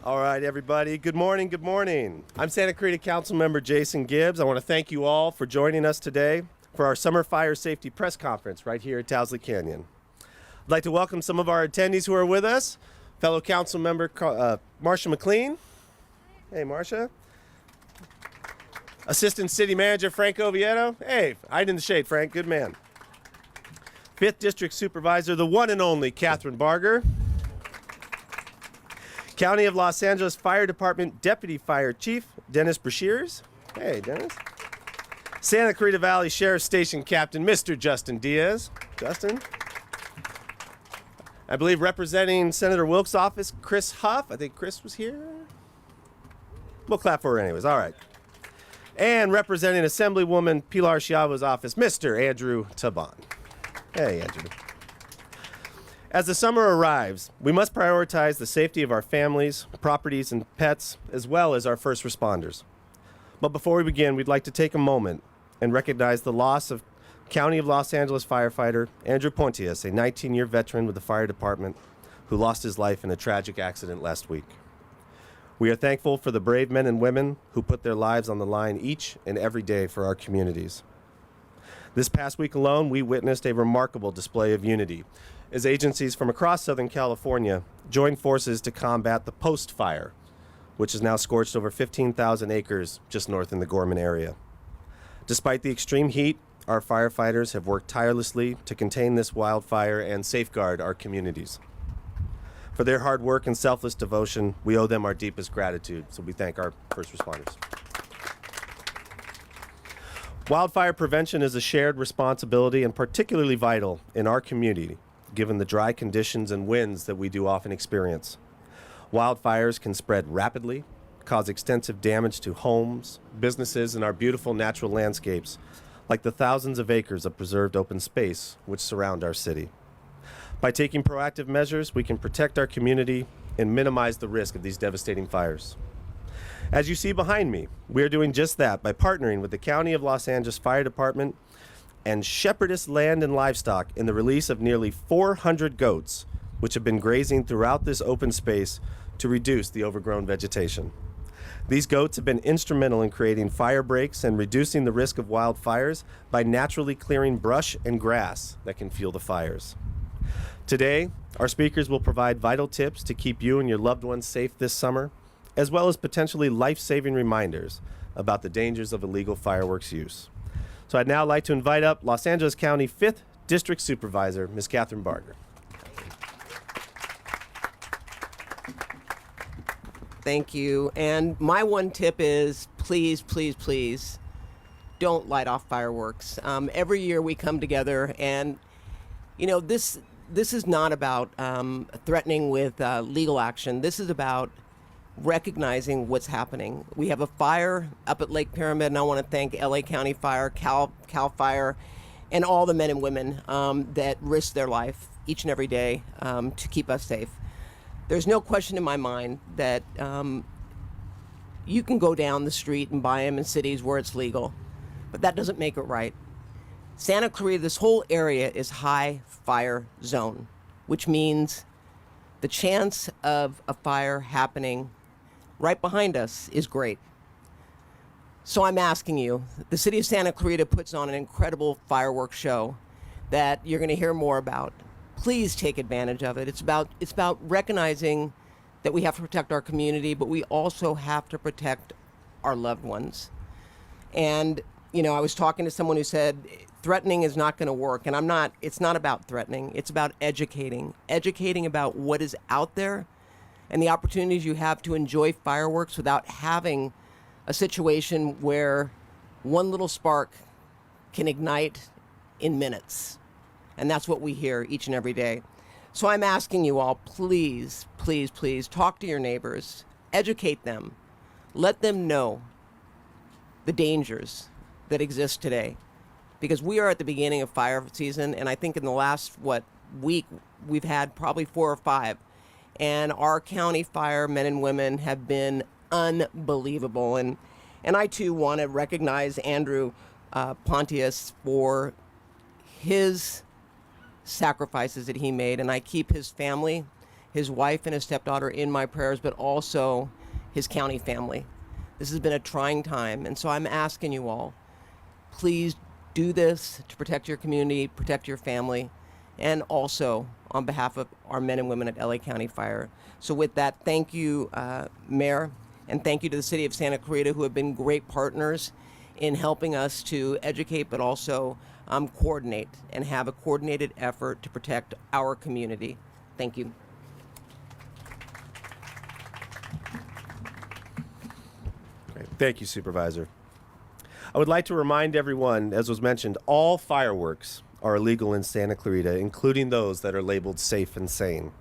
All right, everybody. Good morning. Good morning. I'm Santa Clarita Councilmember Jason Gibbs. I want to thank you all for joining us today for our Summer Fire Safety Press Conference right here at Towsley Canyon. I'd like to welcome some of our attendees who are with us. Fellow Councilmember Marsha McLean. Hey, Marsha. Assistant City Manager Frank Oviedo. Hey, hide in the shade, Frank. Good man. 5th District Supervisor, the one and only Catherine Barger. County of Los Angeles Fire Department Deputy Fire Chief Dennis Brashears. Hey, Dennis. Santa Clarita Valley Sheriff Station Captain Mr. Justin Diaz. Justin. I believe representing Senator Wilkes' office, Chris Huff. I think Chris was here. We'll clap for her anyways. All right. And representing Assemblywoman Pilar Chiava's office, Mr. Andrew Taban. Hey, Andrew. As the summer arrives, we must prioritize the safety of our families, properties, and pets, as well as our first responders. But before we begin, we'd like to take a moment and recognize the loss of County of Los Angeles firefighter Andrew Pontius, a 19-year veteran with the fire department who lost his life in a tragic accident last week. We are thankful for the brave men and women who put their lives on the line each and every day for our communities. This past week alone, we witnessed a remarkable display of unity as agencies from across Southern California joined forces to combat the post fire, which has now scorched over 15,000 acres just north in the Gorman area. Despite the extreme heat, our firefighters have worked tirelessly to contain this wildfire and safeguard our communities. For their hard work and selfless devotion, we owe them our deepest gratitude, so we thank our first responders. Wildfire prevention is a shared responsibility and particularly vital in our community, given the dry conditions and winds that we do often experience. Wildfires can spread rapidly, cause extensive damage to homes, businesses, and our beautiful natural landscapes, like the thousands of acres of preserved open space which surround our city. By taking proactive measures, we can protect our community and minimize the risk of these devastating fires. As you see behind me, we are doing just that by partnering with the County of Los Angeles Fire Department and Shepherdess Land and Livestock in the release of nearly 400 goats, which have been grazing throughout this open space to reduce the overgrown vegetation. These goats have been instrumental in creating fire breaks and reducing the risk of wildfires by naturally clearing brush and grass that can fuel the fires. Today, our speakers will provide vital tips to keep you and your loved ones safe this summer, as well as potentially life-saving reminders about the dangers of illegal fireworks use. So I'd now like to invite up Los Angeles County 5th District Supervisor, Ms. Catherine Barger. Thank you. And my one tip is please, please, please don't light off fireworks. Every year we come together and, you know, this is not about threatening with legal action. This is about recognizing what's happening. We have a fire up at Lake Pyramid, and I want to thank LA County Fire, Cal Fire, and all the men and women that risk their life each and every day to keep us safe. There's no question in my mind that you can go down the street and buy them in cities where it's legal, but that doesn't make it right. Santa Clarita, this whole area is high fire zone, which means the chance of a fire happening right behind us is great. So I'm asking you, the city of Santa Clarita puts on an incredible fireworks show that you're going to hear more about. Please take advantage of it. It's about recognizing that we have to protect our community, but we also have to protect our loved ones. And, you know, I was talking to someone who said threatening is not going to work, and it's not about threatening. It's about educating about what is out there and the opportunities you have to enjoy fireworks without having a situation where one little spark can ignite in minutes. And that's what we hear each and every day. So I'm asking you all, please, please, please talk to your neighbors, educate them, let them know the dangers that exist today. Because we are at the beginning of fire season, and I think in the last, week, we've had probably 4 or 5. And our county fire men and women have been unbelievable. And I, too, want to recognize Andrew Pontius for his sacrifices that he made. And I keep his family his wife and his stepdaughter in my prayers, but also his county family. This has been a trying time, and so I'm asking you all, please do this to protect your community, protect your family, and also on behalf of our men and women at LA County Fire. So with that, thank you, Mayor, and thank you to the City of Santa Clarita, who have been great partners in helping us to educate, but also coordinate and have a coordinated effort to protect our community. Thank you. Great. Thank you, Supervisor. I would like to remind everyone, as was mentioned, all fireworks are illegal in Santa Clarita, including those that are labeled safe and sane.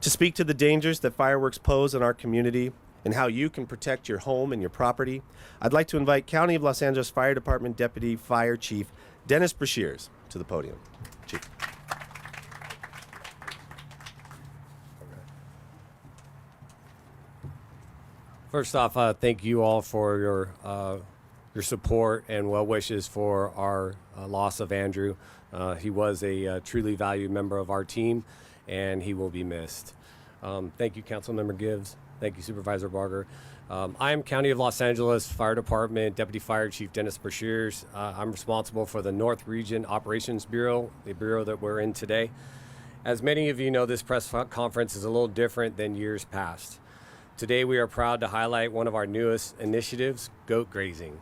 To speak to the dangers that fireworks pose in our community and how you can protect your home and your property, I'd like to invite County of Los Angeles Fire Department Deputy Fire Chief Dennis Brashears to the podium. Chief. First off, thank you all for your support and well wishes for our loss of Andrew. He was a truly valued member of our team, and he will be missed. Thank you, Councilmember Gibbs. Thank you, Supervisor Barger. I am County of Los Angeles Fire Department Deputy Fire Chief Dennis Brashears. I'm responsible for the North Region Operations Bureau, the bureau that we're in today. As many of you know, this press conference is a little different than years past. Today, we are proud to highlight one of our newest initiatives, goat grazing.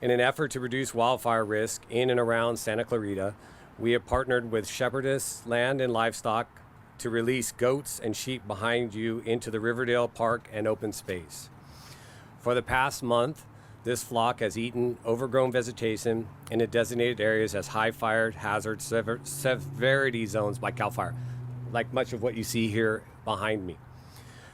In an effort to reduce wildfire risk in and around Santa Clarita, we have partnered with Shepherdess Land and Livestock to release goats and sheep behind you into the Riverdale Park and open space. For the past month, this flock has eaten overgrown vegetation in the designated areas as high fire hazard severity zones by CAL FIRE, like much of what you see here behind me.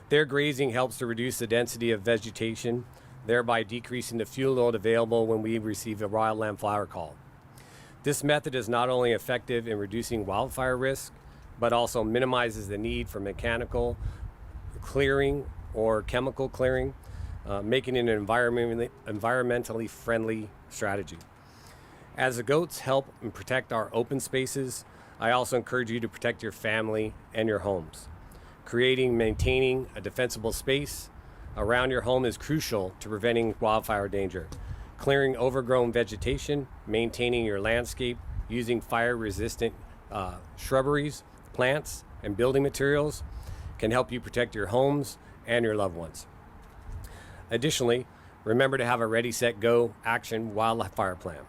Their grazing helps to reduce the density of vegetation, thereby decreasing the fuel load available when we receive a wildland fire call. This method is not only effective in reducing wildfire risk, but also minimizes the need for mechanical clearing or chemical clearing, making it an environmentally friendly strategy. As the goats help and protect our open spaces, I also encourage you to protect your family and your homes. Maintaining a defensible space around your home is crucial to preventing wildfire danger. Clearing overgrown vegetation, maintaining your landscape, using fire-resistant shrubberies, plants, and building materials can help you protect your homes and your loved ones. Additionally, remember to have a ready, set, go action wildfire plan.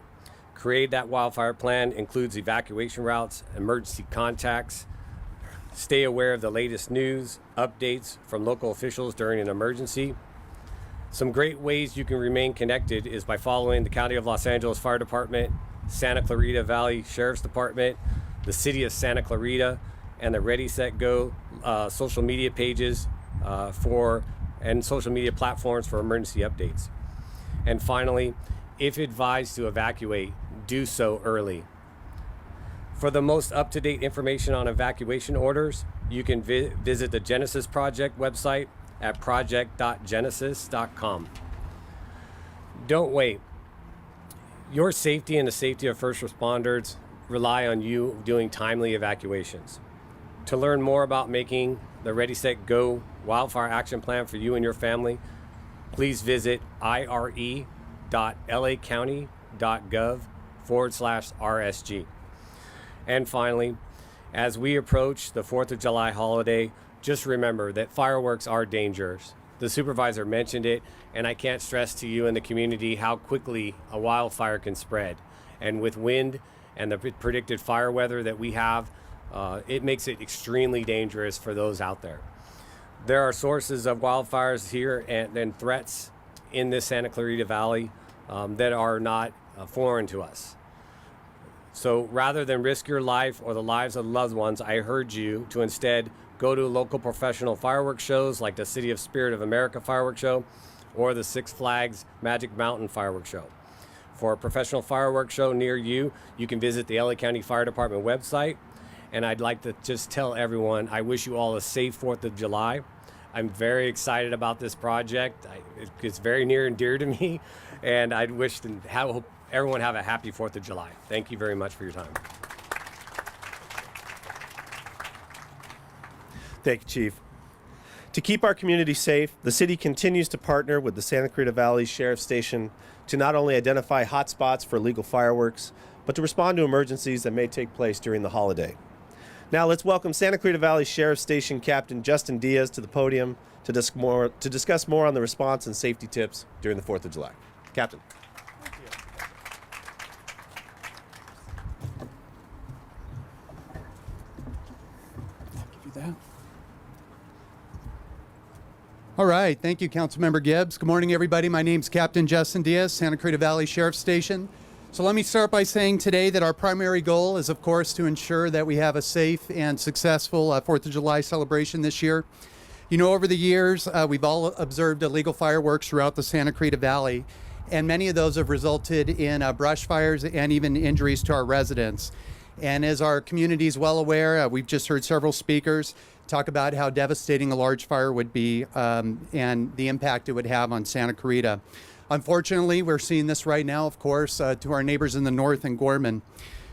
Create that wildfire plan includes evacuation routes, emergency contacts. Stay aware of the latest news, updates from local officials during an emergency. Some great ways you can remain connected is by following the County of Los Angeles Fire Department, Santa Clarita Valley Sheriff's Department, the City of Santa Clarita, and the Ready, Set, Go social media pages and social media platforms for emergency updates. And finally, if advised to evacuate, do so early. For the most up-to-date information on evacuation orders, you can visit the Genesis Project website at project.genesis.com. Don't wait. Your safety and the safety of first responders rely on you doing timely evacuations. To learn more about making the Ready, Set, Go wildfire action plan for you and your family, please visit ire.lacounty.gov/RSG. And finally, as we approach the 4th of July holiday, just remember that fireworks are dangerous. The supervisor mentioned it, and I can't stress to you and the community how quickly a wildfire can spread. And with wind and the predicted fire weather that we have, it makes it extremely dangerous for those out there. There are sources of wildfires here and threats in this Santa Clarita Valley that are not foreign to us. So rather than risk your life or the lives of loved ones, I urge you to instead go to local professional fireworks shows like the City of Spirit of America Fireworks Show or the Six Flags Magic Mountain Fireworks Show. For a professional fireworks show near you, you can visit the LA County Fire Department website. And I'd like to just tell everyone, I wish you all a safe 4th of July. I'm very excited about this project. It's very near and dear to me, and I wish to hope everyone have a happy 4th of July. Thank you very much for your time. Thank you, Chief. To keep our community safe, the city continues to partner with the Santa Clarita Valley Sheriff's Station to not only identify hotspots for illegal fireworks, but to respond to emergencies that may take place during the holiday. Now let's welcome Santa Clarita Valley Sheriff's Station Captain Justin Diaz to the podium to discuss more on the response and safety tips during the 4th of July. Captain. Give you that. All right, thank you, Councilmember Gibbs. Good morning, everybody. My name's Captain Justin Diaz, Santa Clarita Valley Sheriff's Station. So let me start by saying today that our primary goal is, of course, to ensure that we have a safe and successful 4th of July celebration this year. You know, over the years, we've all observed illegal fireworks throughout the Santa Clarita Valley, and many of those have resulted in brush fires and even injuries to our residents. And as our community is well aware, we've just heard several speakers talk about how devastating a large fire would be and the impact it would have on Santa Clarita. Unfortunately, we're seeing this right now, of course, to our neighbors in the north in Gorman.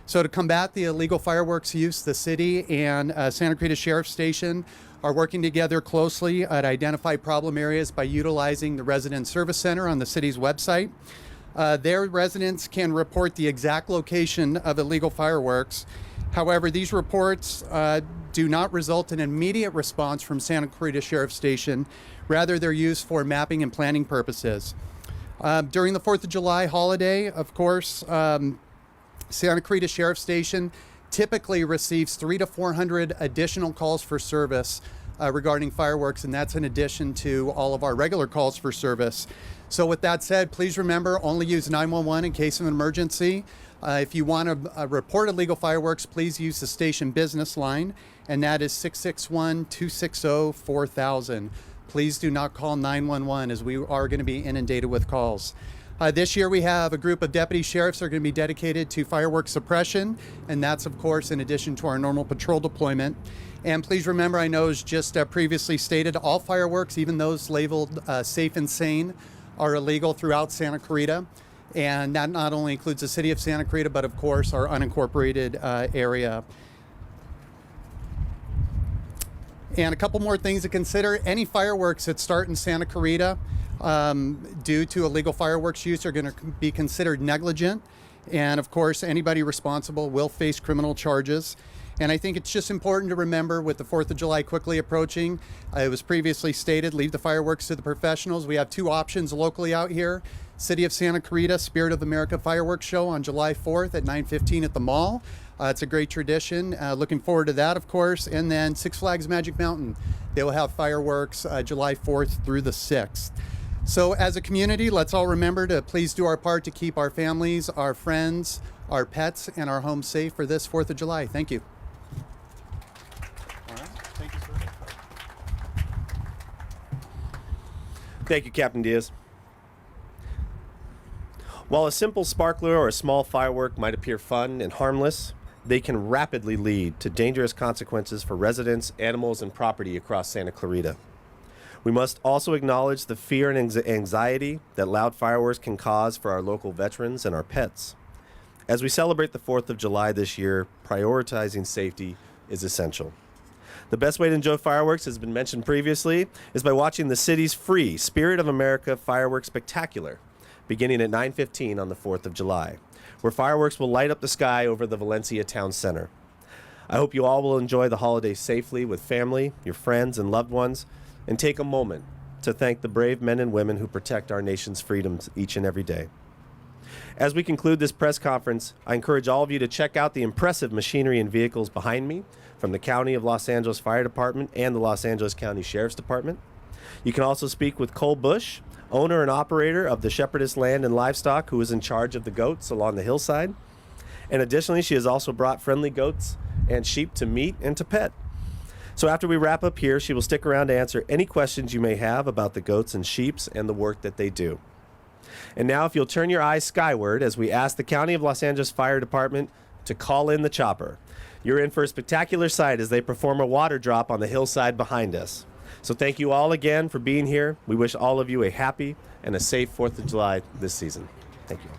So to combat the illegal fireworks use, the city and Santa Clarita Sheriff's Station are working together closely to identify problem areas by utilizing the Resident Service Center on the city's website. Their residents can report the exact location of illegal fireworks. However, these reports do not result in immediate response from Santa Clarita Sheriff's Station. Rather, they're used for mapping and planning purposes. During the 4th of July holiday, of course, Santa Clarita Sheriff's Station typically receives 300 to 400 additional calls for service regarding fireworks, and that's in addition to all of our regular calls for service. So with that said, please remember, only use 911 in case of an emergency. If you want to report illegal fireworks, please use the station business line, and that is 661-260-4000. Please do not call 911 as we are going to be inundated with calls. This year we have a group of deputy sheriffs that are going to be dedicated to fireworks suppression, and that's of course in addition to our normal patrol deployment. And please remember, I know as just previously stated, all fireworks, even those labeled safe and sane, are illegal throughout Santa Clarita. And that not only includes the city of Santa Clarita, but of course our unincorporated area. And a couple more things to consider. Any fireworks that start in Santa Clarita due to illegal fireworks use are going to be considered negligent. And of course, anybody responsible will face criminal charges. And I think it's just important to remember with the 4th of July quickly approaching, it was previously stated, leave the fireworks to the professionals. We have two options locally out here. City of Santa Clarita Spirit of America Fireworks Show on July 4th at 9:15 at the mall. It's a great tradition. Looking forward to that, of course. And then Six Flags Magic Mountain. They will have fireworks July 4th through the 6th. So as a community, let's all remember to please do our part to keep our families, our friends, our pets, and our homes safe for this 4th of July. Thank you. All right. Thank you, sir. Thank you, Captain Diaz. While a simple sparkler or a small firework might appear fun and harmless, they can rapidly lead to dangerous consequences for residents, animals, and property across Santa Clarita. We must also acknowledge the fear and anxiety that loud fireworks can cause for our local veterans and our pets. As we celebrate the 4th of July this year, prioritizing safety is essential. The best way to enjoy fireworks, as has been mentioned previously, is by watching the city's free Spirit of America Fireworks Spectacular, beginning at 9:15 on the 4th of July, where fireworks will light up the sky over the Valencia Town Center. I hope you all will enjoy the holiday safely with family, your friends, and loved ones, and take a moment to thank the brave men and women who protect our nation's freedoms each and every day. As we conclude this press conference, I encourage all of you to check out the impressive machinery and vehicles behind me from the County of Los Angeles Fire Department and the Los Angeles County Sheriff's Department. You can also speak with Cole Bush, owner and operator of the Shepherdess Land and Livestock, who is in charge of the goats along the hillside. And additionally, she has also brought friendly goats and sheep to meet and to pet. So after we wrap up here, she will stick around to answer any questions you may have about the goats and sheep and the work that they do. And now if you'll turn your eyes skyward as we ask the County of Los Angeles Fire Department to call in the chopper. You're in for a spectacular sight as they perform a water drop on the hillside behind us. So thank you all again for being here. We wish all of you a happy and a safe 4th of July this season. Thank you.